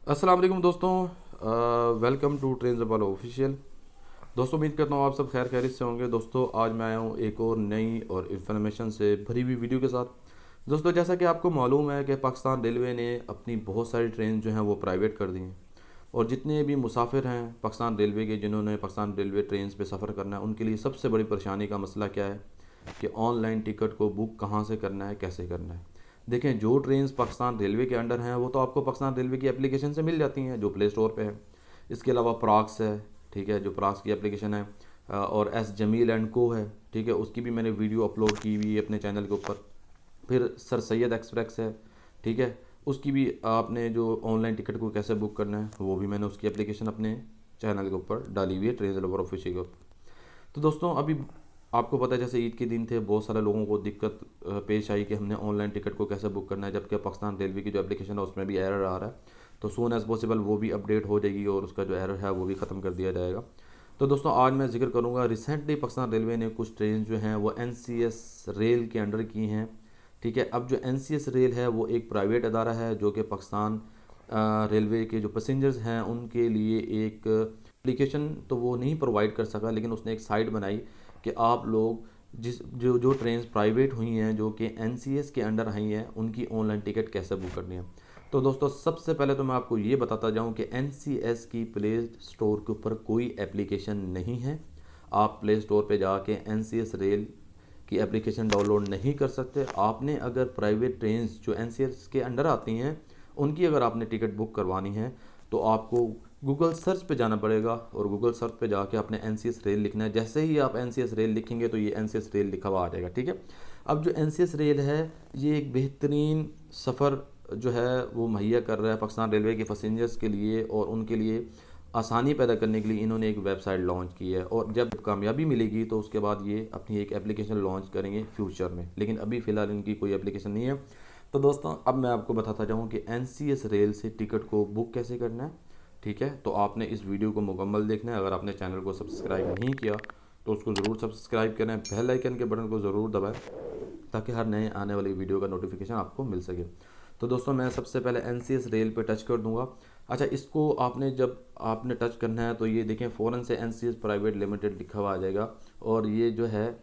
अस्सलाम वालेकुम दोस्तों। वेलकम टू ट्रेन ज़बाल ऑफिशियल। दोस्तों उम्मीद करता हूँ आप सब खैर खैरियत से होंगे। दोस्तों आज मैं आया हूँ एक और नई और इन्फॉर्मेशन से भरी हुई वीडियो के साथ। दोस्तों जैसा कि आपको मालूम है कि पाकिस्तान रेलवे ने अपनी बहुत सारी ट्रेन जो हैं वो प्राइवेट कर दी हैं, और जितने भी मुसाफिर हैं पाकिस्तान रेलवे के, जिन्होंने पाकिस्तान रेलवे ट्रेन पे सफ़र करना है, उनके लिए सबसे बड़ी परेशानी का मसला क्या है कि ऑनलाइन टिकट को बुक कहाँ से करना है, कैसे करना है। देखें, जो ट्रेन्स पाकिस्तान रेलवे के अंडर हैं वो तो आपको पाकिस्तान रेलवे की एप्लीकेशन से मिल जाती हैं जो प्ले स्टोर पे है। इसके अलावा प्राक्स है, ठीक है, जो प्राक्स की एप्लीकेशन है, और एस जमील एंड को है, ठीक है, उसकी भी मैंने वीडियो अपलोड की हुई है अपने चैनल के ऊपर। फिर सर सैयद एक्सप्रेस है, ठीक है, उसकी भी आपने जो ऑनलाइन टिकट को कैसे बुक करना है वो भी मैंने उसकी एप्लीकेशन अपने चैनल के ऊपर डाली हुई है, ट्रेन लवर ऑफिशियल के ऊपर। तो दोस्तों अभी आपको पता है जैसे ईद के दिन थे, बहुत सारे लोगों को दिक्कत पेश आई कि हमने ऑनलाइन टिकट को कैसे बुक करना है, जबकि पाकिस्तान रेलवे की जो एप्लीकेशन है उसमें भी एरर आ रहा है। तो सून एज़ पॉसिबल वो भी अपडेट हो जाएगी और उसका जो एरर है वो भी ख़त्म कर दिया जाएगा। तो दोस्तों आज मैं जिक्र करूँगा, रिसेंटली पाकिस्तान रेलवे ने कुछ ट्रेन जो हैं वो NCS रेल के अंडर की हैं, ठीक है। अब जो NCS रेल है वो एक प्राइवेट अदारा है जो कि पाकिस्तान रेलवे के जो पैसेंजर्स हैं उनके लिए एक एप्लीकेशन तो वो नहीं प्रोवाइड कर सका, लेकिन उसने एक साइट बनाई कि आप लोग जिस जो जो ट्रेन प्राइवेट हुई हैं जो कि NCS के अंडर आई हैं उनकी ऑनलाइन टिकट कैसे बुक करनी है। तो दोस्तों सबसे पहले तो मैं आपको ये बताता जाऊं कि NCS की प्ले स्टोर के ऊपर कोई एप्लीकेशन नहीं है। आप प्ले स्टोर पे जाके NCS रेल की एप्लीकेशन डाउनलोड नहीं कर सकते। आपने अगर प्राइवेट ट्रेन जो NCS के अंडर आती हैं उनकी अगर आपने टिकट बुक करवानी है तो आपको गूगल सर्च पे जाना पड़ेगा, और गूगल सर्च पे जाके आपने NCS रेल लिखना है। जैसे ही आप NCS रेल लिखेंगे तो ये NCS रेल लिखा हुआ आ जाएगा, ठीक है। अब जो NCS रेल है ये एक बेहतरीन सफ़र जो है वो मुहैया कर रहा है पाकिस्तान रेलवे के पैसेंजर्स के लिए, और उनके लिए आसानी पैदा करने के लिए इन्होंने एक वेबसाइट लॉन्च की है, और जब कामयाबी मिलेगी तो उसके बाद ये अपनी एक एप्लीकेशन लॉन्च करेंगे फ्यूचर में, लेकिन अभी फ़िलहाल इनकी कोई एप्लीकेशन नहीं है। तो दोस्तों अब मैं आपको बताता जाऊँ कि NCS रेल से टिकट को बुक कैसे करना है, ठीक है। तो आपने इस वीडियो को मुकम्मल देखना है। अगर आपने चैनल को सब्सक्राइब नहीं किया तो उसको ज़रूर सब्सक्राइब करें, बेल आइकन के बटन को ज़रूर दबाएं ताकि हर नए आने वाली वीडियो का नोटिफिकेशन आपको मिल सके। तो दोस्तों मैं सबसे पहले NCS रेल पे टच कर दूंगा। अच्छा, इसको आपने जब आपने टच करना है तो ये देखें फ़ौरन से NCS प्राइवेट लिमिटेड लिखा हुआ आ जाएगा, और ये जो है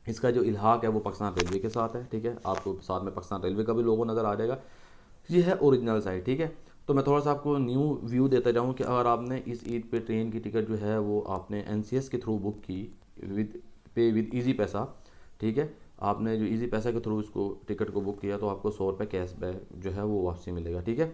इसका जो इल्हाक है वो पाकिस्तान रेलवे के साथ है, ठीक है। आपको साथ में पाकिस्तान रेलवे का भी लोगो नज़र आ जाएगा। ये है ओरिजिनल साइट, ठीक है। तो मैं थोड़ा सा आपको न्यू व्यू देता जाऊँ कि अगर आपने इस ईद पे ट्रेन की टिकट जो है वो आपने NCS के थ्रू बुक की विद ईजी पैसा, ठीक है। आपने जो ईजी पैसा के थ्रू इसको टिकट को बुक किया तो आपको 100 रुपये कैशबैक जो है वो वापसी मिलेगा, ठीक है।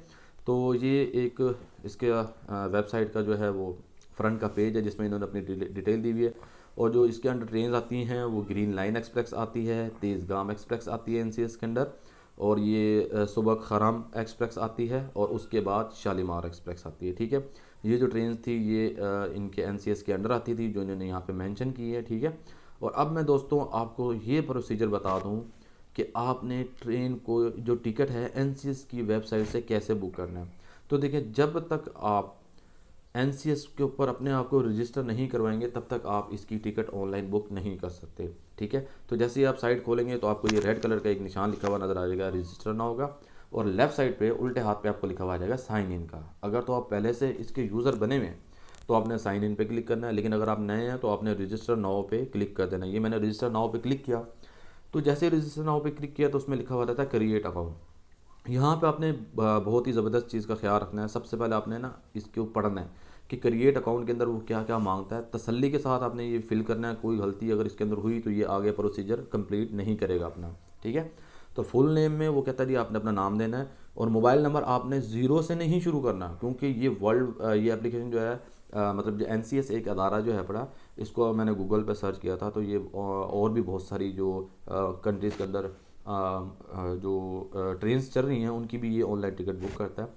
तो ये एक इसके वेबसाइट का जो है वो फ्रंट का पेज है जिसमें इन्होंने अपनी डिटेल दी हुई है। और जो इसके अंडर ट्रेन आती हैं वो ग्रीन लाइन एक्सप्रेस आती है, तेज़गाम एक्सप्रेस आती है NCS के अंडर, और ये सुबह खरम एक्सप्रेस आती है, और उसके बाद शालीमार एक्सप्रेस आती है, ठीक है। ये जो ट्रेन थी ये इनके NCS के अंडर आती थी जो इन्होंने यहाँ पे मेंशन की है, ठीक है। और अब मैं दोस्तों आपको ये प्रोसीजर बता दूँ कि आपने ट्रेन को जो टिकट है NCS की वेबसाइट से कैसे बुक करना है। तो देखिए, जब तक आप NCS के ऊपर अपने आप को रजिस्टर नहीं करवाएंगे तब तक आप इसकी टिकट ऑनलाइन बुक नहीं कर सकते, ठीक है। तो जैसे ही आप साइट खोलेंगे तो आपको ये रेड कलर का एक निशान लिखा हुआ नज़र आ जाएगा, रजिस्टर ना होगा, और लेफ्ट साइड पे उल्टे हाथ पे आपको लिखा हुआ आ जाएगा साइन इन का। अगर तो आप पहले से इसके यूज़र बने हुए हैं तो आपने साइन इन पे क्लिक करना है, लेकिन अगर आप नए हैं तो आपने रजिस्टर नाउ पे क्लिक कर देना है। ये मैंने रजिस्टर नाउ पे क्लिक किया, तो जैसे ही रजिस्टर नाउ पे क्लिक किया तो उसमें लिखा हुआ रहता है क्रिएट अकाउंट। यहाँ पे आपने बहुत ही ज़बरदस्त चीज़ का ख्याल रखना है। सबसे पहले आपने ना इसके ऊपर पढ़ना है कि क्रिएट अकाउंट के अंदर वो क्या क्या मांगता है। तसल्ली के साथ आपने ये फिल करना है, कोई गलती अगर इसके अंदर हुई तो ये आगे प्रोसीजर कंप्लीट नहीं करेगा अपना, ठीक है। तो फुल नेम में वो कहता है जी आपने अपना नाम देना है, और मोबाइल नंबर आपने ज़ीरो से नहीं शुरू करना, क्योंकि ये एप्लीकेशन जो है मतलब जो NCS एक अदारा जो है पड़ा, इसको मैंने गूगल पे सर्च किया था तो ये और भी बहुत सारी जो कंट्रीज़ के अंदर जो ट्रेन्स चल रही हैं उनकी भी ये ऑनलाइन टिकट बुक करता है।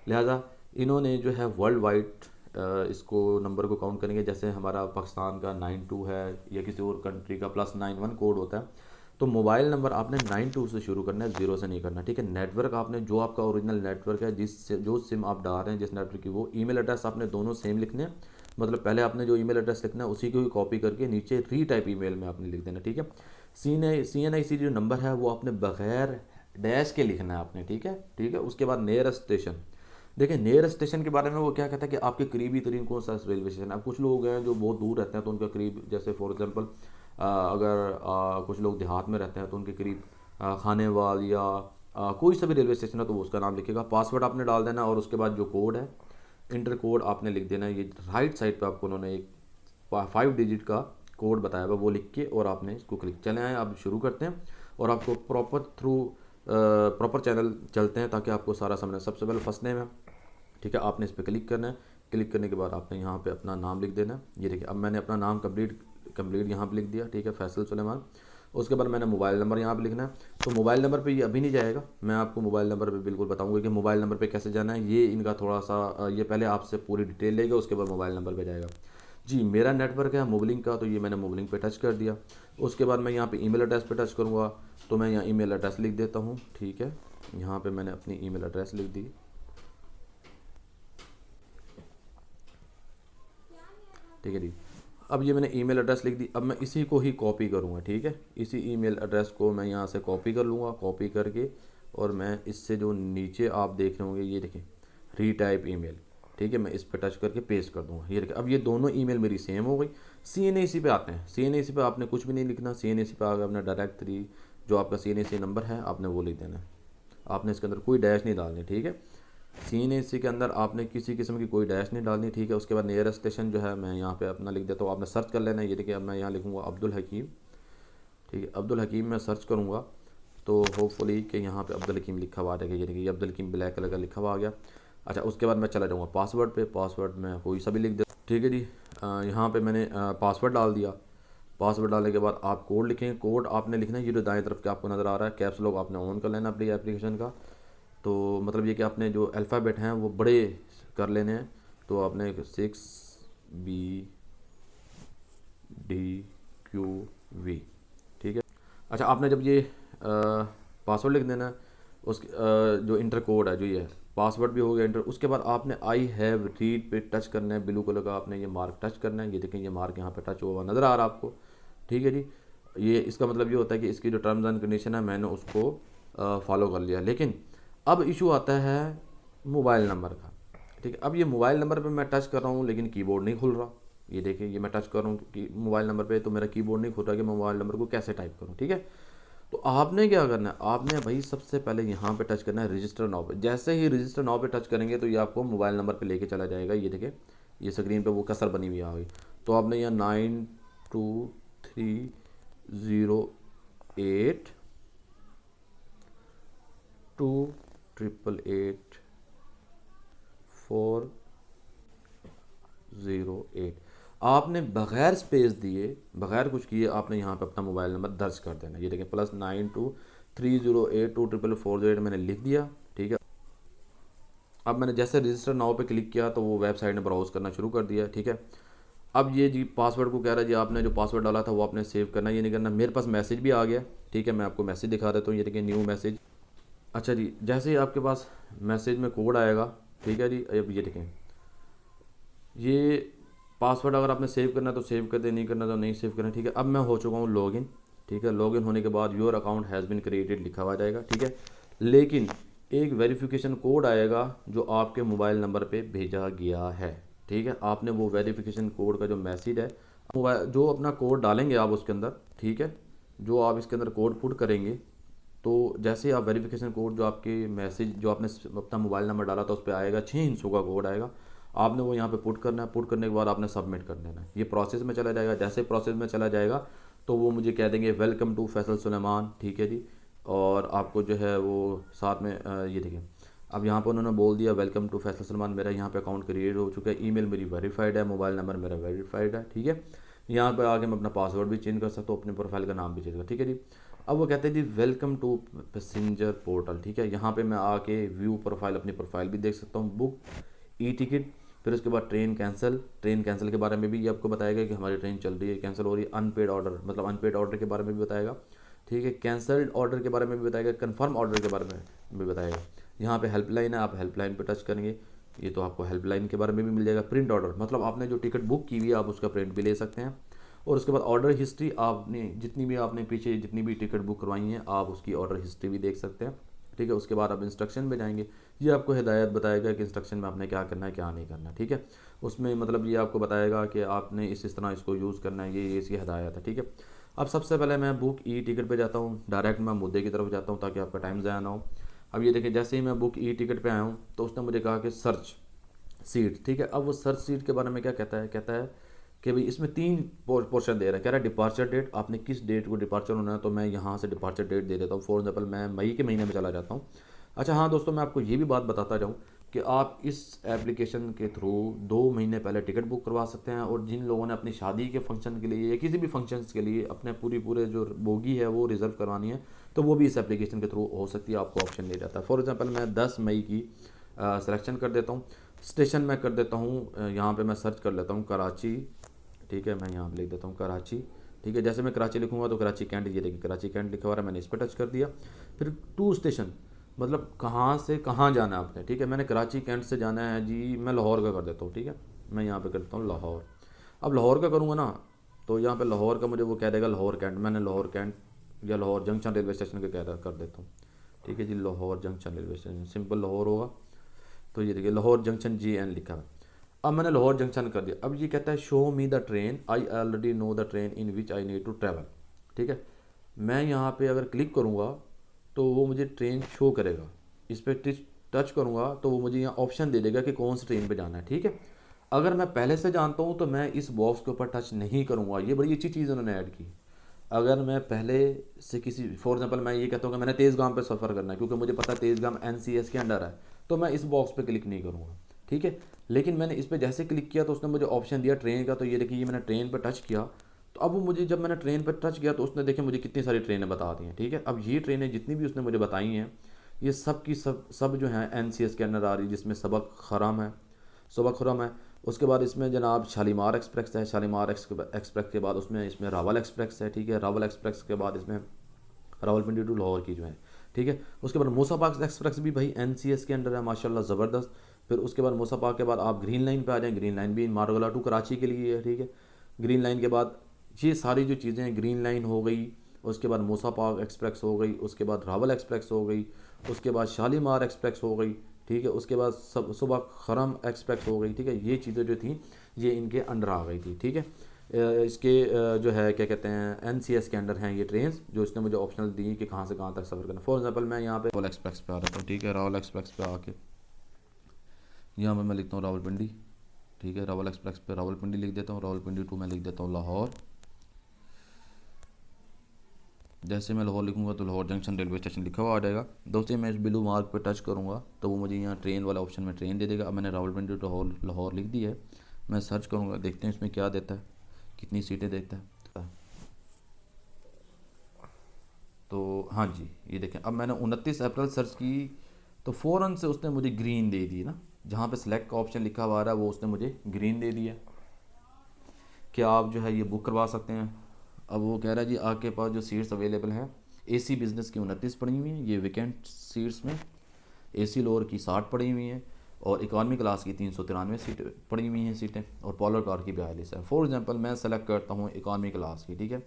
लिहाजा इन्होंने जो है वर्ल्ड वाइड इसको नंबर को काउंट करेंगे। जैसे हमारा पाकिस्तान का 92 है या किसी और कंट्री का +91 कोड होता है, तो मोबाइल नंबर आपने 92 से शुरू करना है, ज़ीरो से नहीं करना, ठीक है। नेटवर्क आपने जो आपका ओरिजिनल नेटवर्क है जो सिम आप डाल रहे हैं जिस नेटवर्क की, वो ईमेल एड्रेस आपने दोनों सेम लिखने हैं। मतलब पहले आपने जो ईमेल एड्रेस लिखना है उसी को ही कॉपी करके नीचे री टाइप ईमेल में आपने लिख देना, ठीक है। CNIC जो नंबर है वो आपने बगैर डैश के लिखना है आपने, ठीक है, ठीक है। उसके बाद नियरेस्ट स्टेशन, देखिए नियर स्टेशन के बारे में वो क्या कहता है कि आपके करीबी तरीन कौन सा रेलवे स्टेशन है। अब कुछ लोग हैं जो बहुत दूर रहते हैं तो उनका करीब, जैसे फॉर एग्जांपल अगर कुछ लोग देहात में रहते हैं तो उनके करीब खानेवाल या कोई सा भी रेलवे स्टेशन है तो वो उसका नाम लिखेगा। पासवर्ड आपने डाल देना और उसके बाद जो कोड है, इंटर कोड आपने लिख देना है। ये राइट साइड पे आपको उन्होंने एक 5 डिजिट का कोड बताया हुआ, वो लिख के और आपने इसको क्लिक। चले आए अब शुरू करते हैं और आपको प्रॉपर चैनल चलते हैं ताकि आपको सारा समझना। सबसे पहले फर्स्ट नेम है, ठीक है, आपने इस पर क्लिक करना है। क्लिक करने के बाद आपने यहाँ पे अपना नाम लिख देना है। ये देखिए अब मैंने अपना नाम कंप्लीट यहाँ पे लिख दिया, ठीक है, फैसल सुलेमान। उसके बाद मैंने मोबाइल नंबर यहाँ पे लिखना है। तो मोबाइल नंबर पे ये अभी नहीं जाएगा, मैं आपको मोबाइल नंबर पे बिल्कुल बताऊंगा कि मोबाइल नंबर पे कैसे जाना है। ये इनका थोड़ा सा ये पहले आपसे पूरी डिटेल लेगा, उसके बाद मोबाइल नंबर पे जाएगा। जी मेरा नेटवर्क है मोबलिंक का, तो ये मैंने मोबलिंक पे टच कर दिया। उसके बाद मैं यहाँ पे ईमेल एड्रेस पे टच करूँगा, तो मैं यहाँ ईमेल एड्रेस लिख देता हूँ, ठीक है। यहाँ पे मैंने अपनी ईमेल एड्रेस लिख दी, ठीक है जी। अब ये मैंने ईमेल एड्रेस लिख दी। अब मैं इसी को ही कॉपी करूँगा, ठीक है, इसी ईमेल एड्रेस को मैं यहाँ से कॉपी कर लूँगा, कॉपी करके और मैं इससे जो नीचे आप देख रहे होंगे ये देखिए रीटाइप ईमेल, ठीक है, मैं इस पर टच करके पेस्ट कर दूँगा। ये देखिए अब ये दोनों ईमेल मेरी सेम हो गई। CNAC पे आते हैं। CNAC पे आपने कुछ भी नहीं लिखना। CNAC पे आगे अपना डायरेक्टरी जो आपका CNAC नंबर है आपने वो लिख देना है। आपने इसके अंदर कोई डैश नहीं डालनी, ठीक है। CNAC के अंदर आपने किसी किस्म की कोई डैश नहीं डालनी, ठीक है। उसके बाद नियरेस्ट स्टेशन जो है मैं यहाँ पे अपना लिख देता हूँ, आपने सर्च कर लेना है। ये देखिए अब मैं यहाँ लिखूँगा अब्दुल हकीम, ठीक है, अब्दुल हकीम मैं सर्च करूँगा तो होपफुली कि यहाँ पे अब्दुल हकीम लिखा हुआ आ जाएगा। ये देखिए अब्दुल हकीम ब्लैक कलर का लिखा हुआ आ गया। अच्छा उसके बाद मैं चला जाऊँगा पासवर्ड पे। पासवर्ड में कोई सा भी लिख दे, ठीक है जी। यहाँ पे मैंने पासवर्ड डाल दिया। पासवर्ड डालने के बाद आप कोड लिखेंगे। कोड आपने लिखना है ये जो दाएं तरफ के आपको नज़र आ रहा है, कैप्स लॉक आपने ऑन कर लेना अपनी एप्लीकेशन का। तो मतलब ये कि आपने जो अल्फ़ाबेट हैं वो बड़े कर लेने हैं। तो आपने 6BDQV, ठीक है। अच्छा आपने जब ये पासवर्ड लिख देना है, उसके जो इंटर कोड है जो ये है, पासवर्ड भी हो गया इंटर। उसके बाद आपने आई हैव रीड पे टच करना है, ब्लू कलर का आपने ये मार्क टच करना है। ये देखें ये मार्क यहाँ पे टच हुआ नज़र आ रहा है आपको, ठीक है जी। ये इसका मतलब ये होता है कि इसकी जो टर्म्स एंड कंडीशन है मैंने उसको फॉलो कर लिया। लेकिन अब इशू आता है मोबाइल नंबर का, ठीक है। अब ये मोबाइल नंबर पे मैं टच कर रहा हूँ लेकिन कीबोर्ड नहीं खुल रहा। ये देखिए ये मैं टच कर रहा हूँ कि मोबाइल नंबर पे, तो मेरा कीबोर्ड नहीं खुल रहा कि मैं मोबाइल नंबर को कैसे टाइप करूँ, ठीक है। तो आपने क्या करना है, आपने भाई सबसे पहले यहाँ पे टच करना है रजिस्टर नाउ पे। जैसे ही रजिस्टर नाउ पे टच करेंगे तो ये आपको मोबाइल नंबर पे लेके चला जाएगा। ये देखिए ये स्क्रीन पे वो कसर बनी हुई आ गई। तो आपने यहाँ 923882884808 आपने बग़ैर स्पेस दिए, बग़ैर कुछ किए आपने यहाँ पे अपना मोबाइल नंबर दर्ज कर देना। ये देखें +9230824408 मैंने लिख दिया, ठीक है। अब मैंने जैसे रजिस्टर नाउ पे क्लिक किया तो वो वेबसाइट ने ब्राउज़ करना शुरू कर दिया, ठीक है। अब ये जी पासवर्ड को कह रहा है जी आपने जो पासवर्ड डाला था वो आपने सेव करना, ये नहीं करना। मेरे पास मैसेज भी आ गया, ठीक है, मैं आपको मैसेज दिखा देता हूँ। ये देखिए न्यू मैसेज। अच्छा जी जैसे ही आपके पास मैसेज में कोड आएगा, ठीक है जी, अब ये देखें ये पासवर्ड अगर आपने सेव करना है तो सेव कर दे, नहीं करना तो नहीं सेव करना, ठीक है। अब मैं हो चुका हूँ लॉगिन, ठीक है। लॉगिन होने के बाद your account has been created लिखा हुआ जाएगा, ठीक है। लेकिन एक वेरिफिकेशन कोड आएगा जो आपके मोबाइल नंबर पे भेजा गया है, ठीक है। आपने वो वेरिफिकेशन कोड का जो मैसेज है, मोबाइल जो अपना कोड डालेंगे आप उसके अंदर, ठीक है, जो आप इसके अंदर कोड पुट करेंगे तो जैसे ही आप वेरिफिकेशन कोड जो आपके मैसेज जो आपने अपना मोबाइल नंबर डाला था उस पर आएगा, 6 हिस्सों का कोड आएगा। आपने वो यहाँ पे पुट करना है। पुट करने के बाद आपने सबमिट कर देना है। ये प्रोसेस में चला जाएगा। जैसे प्रोसेस में चला जाएगा तो वो मुझे कह देंगे वेलकम टू फैसल सुलेमान, ठीक है जी। और आपको जो है वो साथ में ये देखिए अब यहाँ पर उन्होंने बोल दिया वेलकम टू फैसल सुलेमान। मेरा यहाँ पे अकाउंट क्रिएट हो चुका है, ईमेल मेरी वेरीफाइड है, मोबाइल नंबर मेरा वेरीफाइड है, ठीक है। यहाँ पर आगे मैं अपना पासवर्ड भी चेंज कर सकता हूँ, अपने प्रोफाइल का नाम भी चेंज कर, ठीक है जी। अब वो कहते हैं जी वेलकम टू पैसेंजर पोर्टल, ठीक है। यहाँ पे मैं आके व्यू प्रोफाइल, अपनी प्रोफाइल भी देख सकता हूँ, बुक ई टिकट, फिर उसके बाद ट्रेन कैंसिल के बारे में भी ये आपको बताएगा कि हमारी ट्रेन चल रही है, कैंसिल हो रही है। अनपेड ऑर्डर मतलब अनपेड ऑर्डर के बारे में भी बताएगा, ठीक है। कैंसल्ड ऑर्डर के बारे में भी बताएगा, कंफर्म ऑर्डर के बारे में भी बताएगा। यहाँ पे हेल्पलाइन है, आप हेल्पलाइन पे टच करेंगे, ये तो आपको हेल्पलाइन के बारे में भी मिल जाएगा। प्रिंट ऑर्डर मतलब आपने जो टिकट बुक की हुई है आप उसका प्रिंट भी ले सकते हैं। और उसके बाद ऑर्डर हिस्ट्री, आपने जितनी भी आपने पीछे जितनी भी टिकट बुक करवाई हैं आप उसकी ऑर्डर हिस्ट्री भी देख सकते हैं, ठीक है। उसके बाद आप इंस्ट्रक्शन में जाएंगे, ये आपको हिदायत बताएगा कि इंस्ट्रक्शन में आपने क्या करना है क्या नहीं करना, ठीक है। उसमें मतलब ये आपको बताएगा कि आपने इस तरह इसको यूज़ करना है, ये इसकी हिदायत है, ठीक है। अब सबसे पहले मैं बुक ई टिकट पे जाता हूँ, डायरेक्ट मैं मुद्दे की तरफ जाता हूँ ताकि आपका टाइम ज़ाया ना हो। अब ये देखिए, जैसे ही मैं बुक ई टिकट पे आया हूँ तो उसने मुझे कहा कि सर्च सीट, ठीक है। अब वो सर्च सीट के बारे में क्या कहता है कि भाई इसमें 3 पोर्शन दे रहा है। कह रहा है डिपार्चर डेट, आपने किस डेट को डिपार्चर होना है, तो मैं यहाँ से डिपार्चर डेट दे देता हूँ। फॉर एग्जाम्पल मैं मई के महीने में चला जाता हूँ। अच्छा हाँ दोस्तों, मैं आपको ये भी बात बताता जाऊँ कि आप इस एप्लीकेशन के थ्रू 2 महीने पहले टिकट बुक करवा सकते हैं, और जिन लोगों ने अपनी शादी के फंक्शन के लिए या किसी भी फंक्शंस के लिए अपने पूरे जो बोगी है वो रिज़र्व करवानी है, तो वो भी इस एप्लीकेशन के थ्रू हो सकती है, आपको ऑप्शन दे जाता है। फॉर एग्जांपल मैं 10 मई की सिलेक्शन कर देता हूँ। स्टेशन मैं कर देता हूँ, यहाँ पे मैं सर्च कर लेता हूँ कराची, ठीक है। मैं यहाँ पे लिख देता हूँ कराची, ठीक है। जैसे मैं कराची लिखूँगा तो कराची कैंट, ये देखिए कराची कैंट लिखा हुआ है, मैंने इस पर टच कर दिया। फिर टू स्टेशन, मतलब कहाँ से कहाँ जाना है आपने, ठीक है। मैंने कराची कैंट से जाना है जी, मैं लाहौर का कर देता हूँ, ठीक है। मैं यहाँ पे करता हूँ लाहौर। अब लाहौर का करूँगा ना, तो यहाँ पे लाहौर का मुझे वो कह देगा लाहौर कैंट, मैंने लाहौर कैंट या लाहौर जंक्शन रेलवे स्टेशन के कह कर देता हूँ, ठीक है जी। Lahore junction railway station, simple Lahore होगा। तो ये देखिए लाहौर जंक्शन JN लिखा है। अब मैंने लाहौर जंक्शन कर दिया। अब ये कहता है show me the train, I already know the train in which I need to travel, ठीक है। मैं यहाँ पे अगर क्लिक करूँगा तो वो मुझे ट्रेन शो करेगा। इस पर टच करूँगा तो वो मुझे यहाँ ऑप्शन दे देगा कि कौन सी ट्रेन पे जाना है, ठीक है। अगर मैं पहले से जानता हूँ तो मैं इस बॉक्स के ऊपर टच नहीं करूँगा। ये बड़ी अच्छी चीज़ उन्होंने ऐड की। अगर मैं पहले से किसी, फॉर एग्जांपल मैं ये कहता हूँ कि मैंने तेज़गाम पे सफ़र करना है क्योंकि मुझे पता है तेज़गाम NCS के अंडर है, तो मैं इस बॉक्स पे क्लिक नहीं करूँगा, ठीक है। लेकिन मैंने इस पर जैसे क्लिक किया तो उसने मुझे ऑप्शन दिया ट्रेन का। तो ये देखिए, ये मैंने ट्रेन पर टच किया, तो अब वो मुझे, जब मैंने ट्रेन पर टच किया तो उसने देखिए मुझे कितनी सारी ट्रेनें बता दी हैं, ठीक है। अब ये ट्रेनें जितनी भी उसने मुझे बताई हैं, ये सब की सब जो हैं NCS के अंदर आ रही है, जिसमें सबक खुरम है। उसके बाद इसमें जनाब शालीमार एक्सप्रेस है, शालीमार एक्सप्रेस के बाद इसमें रावल एक्सप्रेस है, ठीक है। रावल एक्सप्रेस के बाद इसमें रावलपिंडी टू लाहौर की जो है, ठीक है। उसके बाद मूसा पाक एक्सप्रेस भी भाई NCS के अंडर है, माशाल्लाह ज़बरदस्त। फिर उसके बाद मूसा पाक के बाद आप ग्रीन लाइन पे आ जाएँ, ग्रीन लाइन भी मारगला टू कराची के लिए है, ठीक है। ग्रीन लाइन के बाद ये सारी जो चीज़ें हैं, ग्रीन लाइन हो गई, उसके बाद मूसा पाक एक्सप्रेस हो गई, उसके बाद रावल एक्सप्रेस हो गई, उसके बाद शालीमार एक्सप्रेस हो गई, ठीक है। उसके बाद सुबह खरम एक्सप्रेस हो गई, ठीक है। ये चीज़ें जो थी ये इनके अंडर आ गई थी, ठीक है। इसके जो है क्या कहते हैं NCS के अंडर हैं ये ट्रेन, जो इसने मुझे ऑप्शनल दी कि कहाँ से कहाँ तक सफ़र करना। फॉर एग्जांपल मैं यहाँ पे रावल एक्सप्रेस पे आ रहा था, ठीक है। रावल एक्सप्रेस पे आके यहाँ पर मैं लिखता हूँ रावलपिंडी, ठीक है। रावल एक्सप्रेस पे रावलपिंडी लिख देता हूँ, रावलपिंडी टू मैं लिख देता हूँ लाहौर। जैसे मैं लाहौर लिखूँगा तो लाहौर जंक्शन रेलवे स्टेशन लिखा हुआ आ जाएगा। दोस्तों मैं इस ब्लू मार्क पे टच करूँगा तो वो मुझे यहाँ ट्रेन वाला ऑप्शन में ट्रेन दे देगा। अब मैंने रावलपिंडी टू लाहौर लिख दी है। मैं सर्च करूँगा, देखते हैं इसमें क्या देता है, कितनी सीटें देता है। तो हाँ जी, ये देखें, अब मैंने 29 अप्रैल सर्च की तो फ़ौरन से उसने मुझे ग्रीन दे दी ना, जहाँ पे सिलेक्ट का ऑप्शन लिखा हुआ रहा है वो उसने मुझे ग्रीन दे दिया कि आप जो है ये बुक करवा सकते हैं। अब वो कह रहा है जी आपके पास जो सीट्स अवेलेबल हैं, AC बिज़नेस की 29 पड़ी हुई हैं, ये वेकेंट सीट्स में AC लोअर की 60 पड़ी हुई हैं, और इकॉनमी क्लास की 393 सीटें पड़ी हुई हैं सीटें, और पॉलर कार की 42 है। फॉर एग्जांपल मैं सेलेक्ट करता हूँ इकॉनमी क्लास की, ठीक है।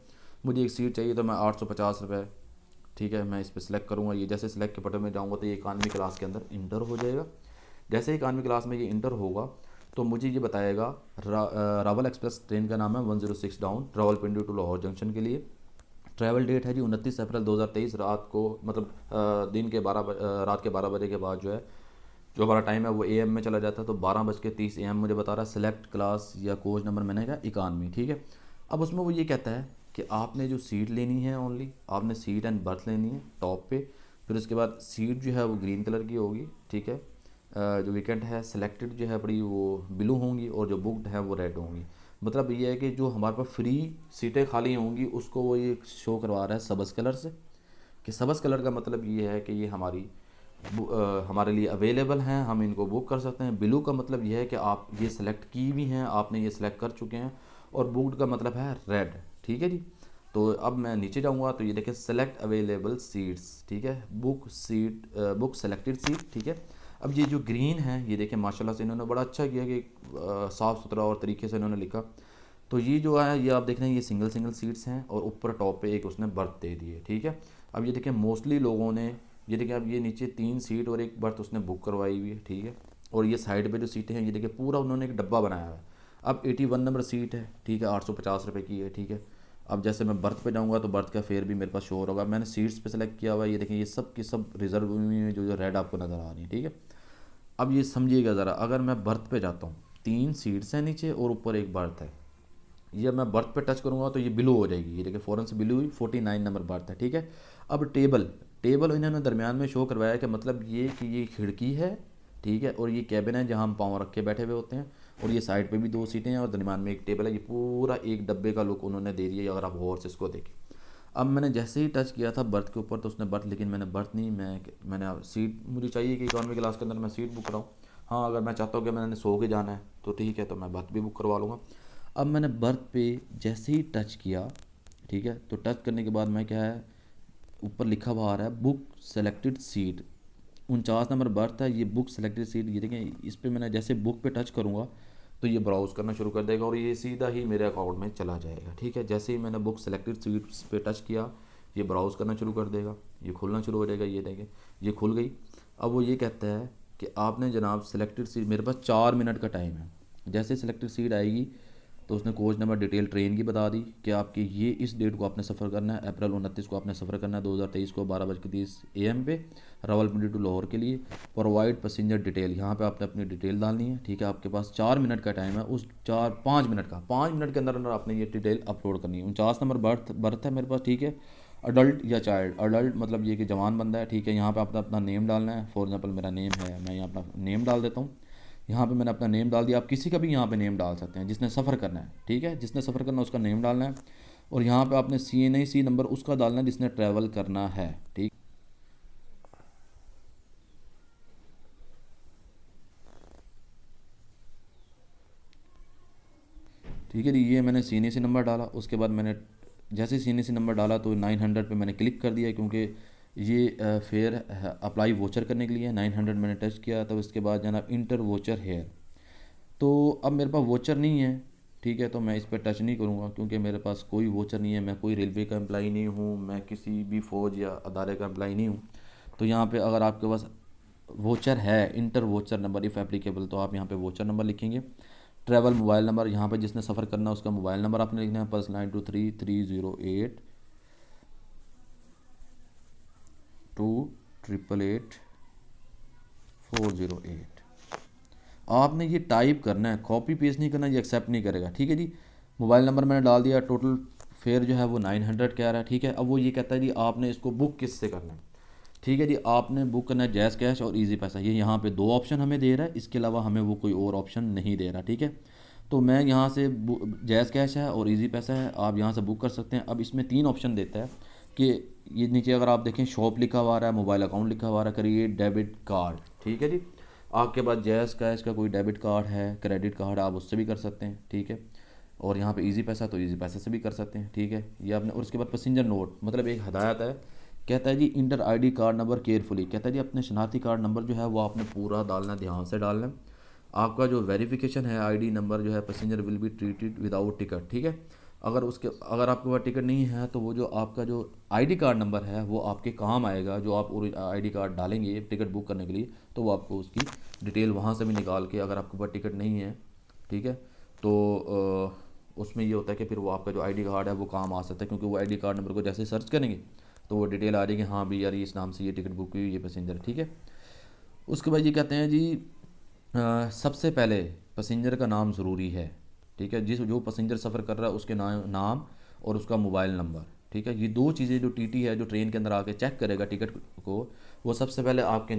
मुझे एक सीट चाहिए तो मैं 850 रुपये, ठीक है, मैं इस पर सिलेक्ट करूँगा। ये जैसे सिलेक्ट के बटन में जाऊँगा तो ये इकॉनमी क्लास के अंदर इंटर हो जाएगा। जैसे इकॉनमी क्लास में ये इंटर होगा तो मुझे ये बताएगा रावल एक्सप्रेस ट्रेन का नाम है 106 down Rawalpindi to Lahore junction के लिए। ट्रैवल डेट है जी 29 अप्रैल 2023 रात को, मतलब दिन के रात के 12 बजे के बाद जो है, जो हमारा टाइम है वो AM में चला जाता है। तो 12:30 AM मुझे बता रहा है। सिलेक्ट क्लास या कोच नंबर मैंने कहा इकॉनमी, ठीक है। अब उसमें वो ये कहता है कि आपने जो सीट लेनी है, ओनली आपने सीट एंड बर्थ लेनी है टॉप पे। फिर उसके बाद सीट जो है वो ग्रीन कलर की होगी, ठीक है। जो वीकेंड है सिलेक्टेड जो है बड़ी वो ब्लू होंगी, और जो बुकड है वो रेड होंगी। मतलब ये है कि जो हमारे पास फ्री सीटें खाली होंगी उसको वो ये शो करवा रहा है सबस कलर से, कि सबस कलर का मतलब ये है कि ये हमारे लिए अवेलेबल हैं, हम इनको बुक कर सकते हैं। ब्लू का मतलब ये है कि आप ये सिलेक्ट की हुई हैं, आपने ये सिलेक्ट कर चुके हैं। और बुकड का मतलब है रेड, ठीक है जी। तो अब मैं नीचे जाऊंगा तो ये देखिए सेलेक्ट अवेलेबल सीट्स, ठीक है। बुक सेलेक्टेड सीट, ठीक है। अब ये जो ग्रीन है ये देखिए माशाल्लाह से इन्होंने बड़ा अच्छा किया कि साफ़ सुथरा और तरीके से इन्होंने लिखा। तो ये जो है ये आप देख रहे हैं ये सिंगल सीट्स हैं, और ऊपर टॉप पे एक उसने बर्थ दे दी है, ठीक है। अब ये देखिए मोस्टली लोगों ने ये देखिए अब ये नीचे 3 सीट और एक बर्थ उसने बुक करवाई हुई है, ठीक है। और ये साइड पे जो सीटें हैं ये देखिए पूरा उन्होंने एक डब्बा बनाया हुआ है। अब 81 नंबर सीट है, ठीक है, 850 रुपये की है, ठीक है। अब जैसे मैं बर्थ पे जाऊँगा तो बर्थ का फेयर भी मेरे पास शो होगा। मैंने सीट्स पे सेलेक्ट किया हुआ है, ये देखिए ये सब की सब रिजर्व हुई हैं, जो जो रेड आपको नज़र आ रही है, ठीक है। अब ये समझिएगा ज़रा, अगर मैं बर्थ पे जाता हूँ, 3 सीट्स हैं नीचे और ऊपर एक बर्थ है, ये मैं बर्थ पे टच करूँगा तो ये ब्लू हो जाएगी, ये देखिए फ़ौरन से ब्लू हुई, 49 नंबर बर्थ है, ठीक है। अब टेबल टेबल इन्होंने दरमियान में शो करवाया कि मतलब ये कि ये खिड़की है, ठीक है, और ये कैबिन है जहाँ हम पाँव रख के बैठे हुए होते हैं, और ये साइड पे भी 2 सीटें हैं और दरमियान में एक टेबल है। ये पूरा एक डब्बे का लुक उन्होंने दे दिया अगर आप गौर से इसको देखें। अब मैंने जैसे ही टच किया था बर्थ के ऊपर तो उसने बर्थ, लेकिन मैंने बर्थ नहीं, मैंने अब सीट मुझे चाहिए कि इकॉनमी क्लास के अंदर मैं सीट बुक कराऊँ। हाँ, अगर मैं चाहता हूँ कि मैंने सो के जाना है तो ठीक है, तो मैं बर्थ भी बुक करवा लूँगा। अब मैंने बर्थ पे जैसे ही टच किया, ठीक है, तो टच करने के बाद मैं क्या है, ऊपर लिखा हुआ आ रहा है book selected seat, 49 number birth है, ये बुक सेलेक्टेड सीट। ये देखें, इस पर मैंने जैसे बुक पे टच करूँगा तो ये ब्राउज़ करना शुरू कर देगा और ये सीधा ही मेरे अकाउंट में चला जाएगा, ठीक है। जैसे ही मैंने बुक सेलेक्टेड सीट्स पे टच किया, ये ब्राउज़ करना शुरू कर देगा, ये खुलना शुरू हो जाएगा, ये देखें ये खुल गई। अब वो ये कहता है कि आपने जनाब सेलेक्टेड सीट, मेरे पास 4 मिनट का टाइम है, जैसे सेलेक्टेड सीट आएगी तो उसने कोच नंबर डिटेल ट्रेन की बता दी कि आपकी ये इस डेट को आपने सफ़र करना है, अप्रैल 29 को आपने सफ़र करना है 2023 को 12:30 AM पे रावलपिंडी टू लाहौर के लिए। प्रोवाइड पैसेंजर डिटेल, यहाँ पे आपने अपनी डिटेल डालनी है, ठीक है। आपके पास 4 मिनट का टाइम है, उस 5 मिनट के अंदर अंदर आपने ये डिटेल अपलोड करनी है। 49 नंबर बर्थ है मेरे पास, ठीक है। अडल्ट या चाइल्ड, अडल्ट मतलब ये कि जवान बंदा है, ठीक है। यहाँ पे आपने अपना नेम डालना है, फॉर एग्जांपल मेरा नेम है, मैं यहाँ अपना नेम डाल देता हूँ। यहाँ पे मैंने अपना नेम डाल दिया, आप किसी का भी यहाँ पे नेम डाल सकते हैं जिसने सफ़र करना है, ठीक है। जिसने सफ़र करना है उसका नेम डालना है, और यहाँ पे आपने CNIC नंबर उसका डालना है जिसने ट्रैवल करना है, ठीक। ठीक है जी, ये मैंने CNIC नंबर डाला। उसके बाद मैंने जैसे CNIC नंबर डाला तो 900 पे मैंने क्लिक कर दिया, क्योंकि ये फेयर अप्लाई वोचर करने के लिए 900 मैंने टच किया। तब इसके बाद जनाब इंटर वोचर हेयर, तो अब मेरे पास वोचर नहीं है, ठीक है, तो मैं इस पर टच नहीं करूँगा क्योंकि मेरे पास कोई वोचर नहीं है। मैं कोई रेलवे का एम्प्लाई नहीं हूँ, मैं किसी भी फ़ौज या अदारे का एम्प्लाई नहीं हूँ। तो यहाँ पे अगर आपके पास वोचर है, inter voucher number if applicable, तो आप यहाँ पे वोचर नंबर लिखेंगे। ट्रैवल मोबाइल नंबर, यहाँ पे जिसने सफ़र करना है उसका मोबाइल नंबर आपने लिखना है, +923308 288 408। आपने ये टाइप करना है, कॉपी पेस्ट नहीं करना, ये एक्सेप्ट नहीं करेगा, ठीक है जी। मोबाइल नंबर मैंने डाल दिया, टोटल फेयर जो है वो 900 कह रहा है, ठीक है। अब वो ये कहता है जी आपने इसको बुक किस से करना है, ठीक है जी। आपने बुक करना है जैज़ कैश और इजी पैसा, ये यहाँ पे 2 ऑप्शन हमें दे रहा है, इसके अलावा हमें वो कोई और ऑप्शन नहीं दे रहा, ठीक है। तो मैं यहाँ से जैज़ कैश है और इजी पैसा है, आप यहाँ से बुक कर सकते हैं। अब इसमें 3 ऑप्शन देता है कि ये नीचे अगर आप देखें शॉप लिखा हुआ रहा है, मोबाइल अकाउंट लिखा हुआ रहा है, क्रिएट डेबिट कार्ड, ठीक है जी। आपके पास जैज़ कैश का कोई डेबिट कार्ड है, क्रेडिट कार्ड, आप उससे भी कर सकते हैं, ठीक है। और यहाँ पे इजी पैसा, तो इजी पैसा से भी कर सकते हैं, ठीक है। ये आपने, और उसके बाद पैसेंजर नोट, मतलब एक हदायत है, कहता है जी enter ID card number carefully, कहता है जी अपने शनाख्ती कार्ड नंबर जो है वो आपने पूरा डालना है, ध्यान से डालना है। आपका जो वेरिफिकेशन है ID नंबर जो है, passenger will be treated without ticket, ठीक है। अगर आपके पास टिकट नहीं है तो वो जो आपका जो ID कार्ड नंबर है वो आपके काम आएगा, जो आप ID कार्ड डालेंगे टिकट बुक करने के लिए, तो वो आपको उसकी डिटेल वहाँ से भी निकाल के, अगर आपके पास टिकट नहीं है, ठीक है, तो उसमें ये होता है कि फिर वो आपका जो ID कार्ड है वो काम आ सकता है, क्योंकि वो ID कार्ड नंबर को जैसे सर्च करेंगे तो वो डिटेल आ जाएगी, हाँ भी यार ये इस नाम से ये टिकट बुक हुई, ये पैसेंजर, ठीक है। उसके बाद ये कहते हैं जी सबसे पहले पैसेंजर का नाम ज़रूरी है, ठीक है। जो पैसेंजर सफ़र कर रहा है उसके नाम और उसका मोबाइल नंबर, ठीक है। ये 2 चीज़ें जो TT है जो ट्रेन के अंदर आके चेक करेगा टिकट को, वो सबसे पहले आपके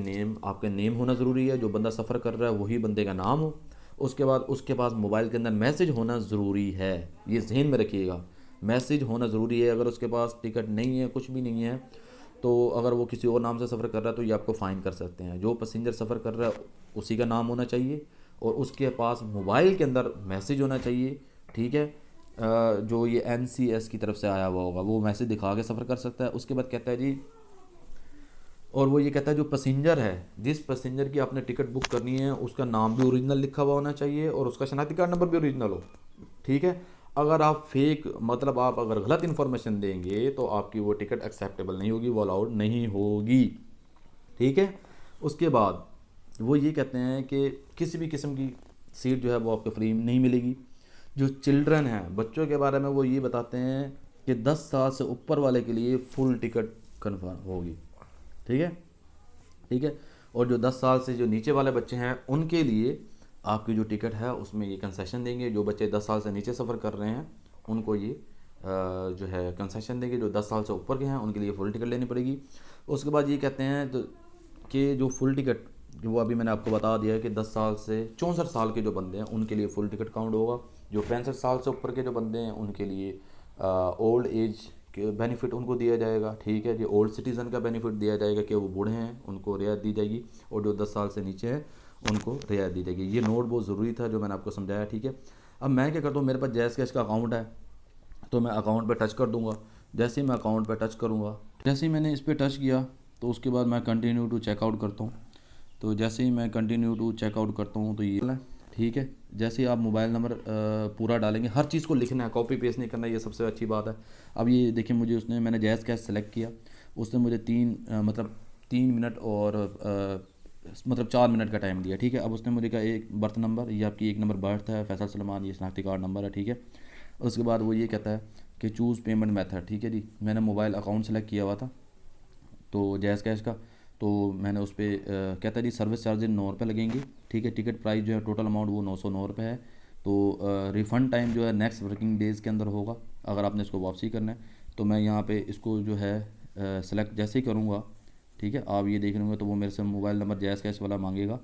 नेम होना ज़रूरी है, जो बंदा सफ़र कर रहा है वही बंदे का नाम हो। उसके बाद उसके पास मोबाइल के अंदर मैसेज होना ज़रूरी है, ये जहन में रखिएगा, मैसेज होना ज़रूरी है। अगर उसके पास टिकट नहीं है, कुछ भी नहीं है, तो अगर वो किसी और नाम से सफ़र कर रहा है तो ये आपको फ़ाइन कर सकते हैं। जो पैसेंजर सफ़र कर रहा है उसी का नाम होना चाहिए और उसके पास मोबाइल के अंदर मैसेज होना चाहिए, ठीक है। जो ये NCS की तरफ से आया हुआ होगा वो मैसेज दिखा के सफ़र कर सकता है। उसके बाद कहता है जी, और वो ये कहता है जो पैसेंजर है, जिस पैसेंजर की आपने टिकट बुक करनी है उसका नाम भी ओरिजिनल लिखा हुआ होना चाहिए और उसका शनाख्ती कार्ड नंबर भी ओरिजिनल हो, ठीक है। अगर आप फेक, मतलब आप अगर गलत इन्फॉर्मेशन देंगे तो आपकी वो टिकट एक्सेप्टेबल नहीं होगी, वो अलाउड नहीं होगी। ठीक है। उसके बाद वो ये कहते हैं कि किसी भी किस्म की सीट जो है वो आपको फ्री नहीं मिलेगी। जो चिल्ड्रन हैं, बच्चों के बारे में वो ये बताते हैं कि 10 साल से ऊपर वाले के लिए फुल टिकट कन्फर्म होगी। ठीक है, ठीक है। और जो 10 साल से जो नीचे वाले बच्चे हैं उनके लिए आपकी जो टिकट है उसमें ये कंसेशन देंगे। जो बच्चे 10 साल से नीचे सफ़र कर रहे हैं उनको ये जो है कंसेशन देंगे। जो 10 साल से ऊपर के हैं उनके लिए फुल टिकट लेनी पड़ेगी। उसके बाद ये कहते हैं तो कि जो फुल टिकट, वो अभी मैंने आपको बता दिया है कि 10 साल से 64 साल के जो बंदे हैं उनके लिए फुल टिकट काउंट होगा। जो 65 साल से ऊपर के जो बंदे हैं उनके लिए ओल्ड एज के बेनिफिट उनको दिया जाएगा। ठीक है जी, ओल्ड सिटीज़न का बेनिफिट दिया जाएगा कि वो बूढ़े हैं उनको रियायत दी जाएगी, और जो 10 साल से नीचे हैं उनको रियायत दी जाएगी। ये नोट बहुत ज़रूरी था जो मैंने आपको समझाया। ठीक है, अब मैं क्या करता हूँ, मेरे पास जैज़ कैश का अकाउंट है तो मैं अकाउंट पे टच कर दूंगा। जैसे ही मैं अकाउंट पे टच करूँगा, जैसे ही मैंने इस पर टच किया तो उसके बाद मैं कंटिन्यू टू चेकआउट करता हूँ। तो जैसे ही मैं कंटिन्यू टू चेकआउट करता हूँ तो ये ठीक है। जैसे ही आप मोबाइल नंबर पूरा डालेंगे, हर चीज़ को लिखना है, कॉपी पेस्ट नहीं करना, ये सबसे अच्छी बात है। अब ये देखिए, मुझे उसने, मैंने जैज़ कैश सेलेक्ट किया, उसने मुझे 3 मिनट और मतलब 4 मिनट का टाइम दिया। ठीक है, अब उसने मुझे कहा एक बर्थ नंबर, ये आपकी 1 नंबर बर्थ है, फैसल सलमान, ये शनाख्ती कार्ड नंबर है। ठीक है, उसके बाद वो ये कहता है कि चूज़ पेमेंट मेथड। ठीक है जी, मैंने मोबाइल अकाउंट सेलेक्ट किया हुआ था तो जैज़ कैश का, तो मैंने उस पर कहता है जी सर्विस चार्जेज 9 रुपये लगेंगे। ठीक है, टिकट प्राइस जो है टोटल अमाउंट वो 909 रुपये है। तो रिफ़ंड टाइम जो है नेक्स्ट वर्किंग डेज़ के अंदर होगा अगर आपने इसको वापसी करना है। तो मैं यहाँ पे इसको जो है सेलेक्ट जैसे ही करूँगा, ठीक है, आप ये देख रहे होंगे तो वो मेरे से मोबाइल नंबर जैज़ कैश वाला मांगेगा।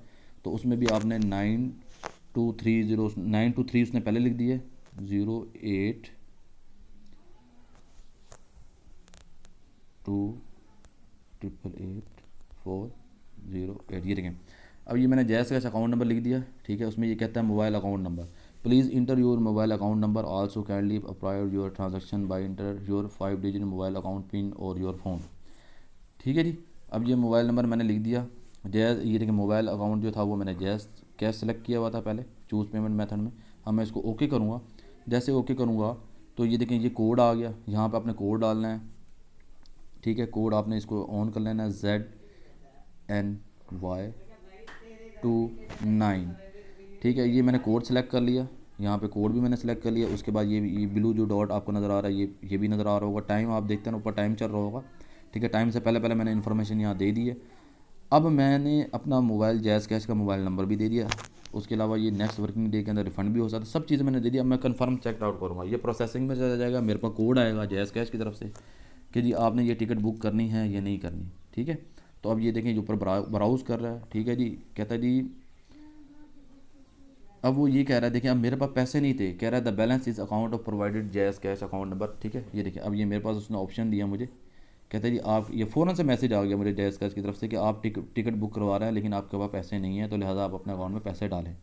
तो उसमें भी आपने 9230 उसने पहले लिख दिए 08288408, ये देखें। अब ये मैंने जैज़ कैश अकाउंट नंबर लिख दिया। ठीक है, उसमें ये कहता है mobile account number, please enter your mobile account number, also kindly approve your transaction by enter your 5 digit mobile account pin और योर फ़ोन। ठीक है जी, अब ये मोबाइल नंबर मैंने लिख दिया। जैज़, ये देखिए मोबाइल अकाउंट जो था वो मैंने जैज़ कैश सेलेक्ट किया हुआ था पहले चूज़ पेमेंट मेथड में। अब मैं इसको ओके करूँगा। जैसे ओके करूँगा तो ये देखें ये कोड आ गया, यहाँ पे आपने कोड डालना है। ठीक है, कोड आपने इसको ऑन कर लेना है, ZNY29। ठीक है, ये मैंने कोड सेलेक्ट कर लिया, यहाँ पे कोड भी मैंने सेलेक्ट कर लिया। उसके बाद ये ब्लू जो डॉट आपको नज़र आ रहा है ये भी नज़र आ रहा होगा। टाइम आप देखते हैं ऊपर टाइम चल रहा होगा। ठीक है, टाइम से पहले मैंने इन्फॉर्मेशन यहाँ दे दी है। अब मैंने अपना मोबाइल जैज़ कैश का मोबाइल नंबर भी दे दिया। उसके अलावा ये नेक्स्ट वर्किंग डे के अंदर रिफंड भी हो सकता है, सब चीज़ें मैंने दे दिया। अब मैं कंफर्म चेक आउट करूँगा, ये प्रोसेसिंग में चला जाएगा, मेरे पास कोड आएगा जैज़ कैश की तरफ से कि जी आपने ये टिकट बुक करनी है या नहीं करनी। ठीक है, तो अब ये देखें जो ऊपर ब्राउज़ कर रहा है। ठीक है जी, कहता है जी, अब वो ये कह रहा है, देखिए अब मेरे पास पैसे नहीं थे, कह रहा है the balance is account of provided jazz cash account number. ठीक है, ये देखिए अब ये मेरे पास उसने ऑप्शन दिया मुझे, कहते हैं जी आप, ये फ़ौरन से मैसेज आ गया मुझे जैज़ कैश की तरफ से कि आप टिकट बुक करवा रहे हैं लेकिन आपके पास पैसे नहीं है, तो लिहाजा आप अपने अकाउंट में पैसे डालें।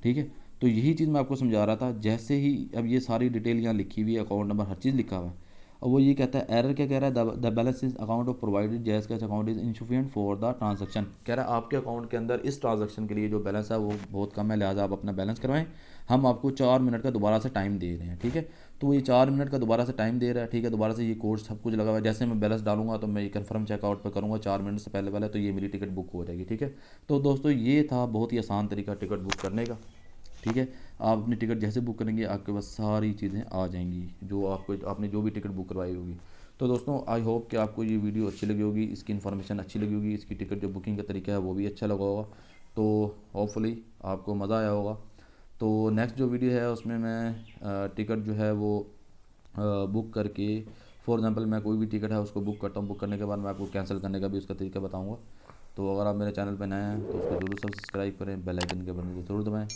ठीक है, तो यही चीज़ मैं आपको समझा रहा था। जैसे ही अब ये सारी डिटेल यहाँ लिखी हुई है, अकाउंट नंबर हर चीज़ लिखा हुआ है। और वो ये कहता है एरर क्या कह रहा है, the balance is account of provided jazz cash account is insufficient for the transaction. कह रहा है आपके अकाउंट के अंदर इस ट्रांजैक्शन के लिए जो बैलेंस है वो बहुत कम है, लिहाजा आप अपना बैलेंस करवाएं, हम आपको 4 मिनट का दोबारा से टाइम दे रहे हैं। ठीक है, तो ये 4 मिनट का दोबारा से टाइम दे रहा है। ठीक है, दोबारा से ये कोड सब कुछ लगा हुआ है। जैसे मैं बैलेंस डालूंगा तो मैं ये कंफर्म चेकआउट पर करूँगा 4 मिनट से पहले तो ये मेरी टिकट बुक हो जाएगी। ठीक है, तो दोस्तों ये था बहुत ही आसान तरीका टिकट बुक करने का। ठीक है, आप अपनी टिकट जैसे बुक करेंगे आपके पास सारी चीज़ें आ जाएंगी जो आपने जो भी टिकट बुक करवाई होगी। तो दोस्तों आई होप कि आपको ये वीडियो अच्छी लगी होगी, इसकी इन्फॉर्मेशन अच्छी लगी होगी, इसकी टिकट जो बुकिंग का तरीका है वो भी अच्छा लगा होगा। तो होपफुली आपको मज़ा आया होगा। तो नेक्स्ट जो वीडियो है उसमें मैं टिकट जो है वो बुक करके, फॉर एग्ज़ाम्पल मैं कोई भी टिकट है उसको बुक करता हूँ, बुक करने के बाद मैं आपको कैंसिल करने का भी उसका तरीका बताऊँगा। तो अगर आप मेरे चैनल पर नए हैं तो उसको ज़रूर सब्सक्राइब करें, बेल आइकन के बटन को ज़रूर दबाएँ।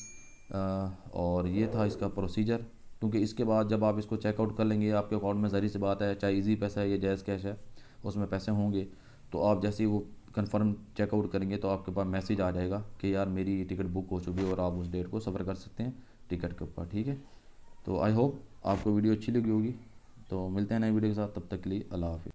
और ये था इसका प्रोसीजर, क्योंकि इसके बाद जब आप इसको चेकआउट कर लेंगे आपके अकाउंट में ज़ाहिर सी बात है, चाहे इजी पैसा है या जैज़ कैश है उसमें पैसे होंगे, तो आप जैसे ही वो कंफर्म चेकआउट करेंगे तो आपके पास मैसेज आ जाएगा कि यार मेरी टिकट बुक हो चुकी है और आप उस डेट को सफ़र कर सकते हैं टिकट के ऊपर। ठीक है, तो आई होप आपको वीडियो अच्छी लगी होगी। तो मिलते हैं नई वीडियो के साथ, तब तक के लिए अल्लाह हाफ़िज़।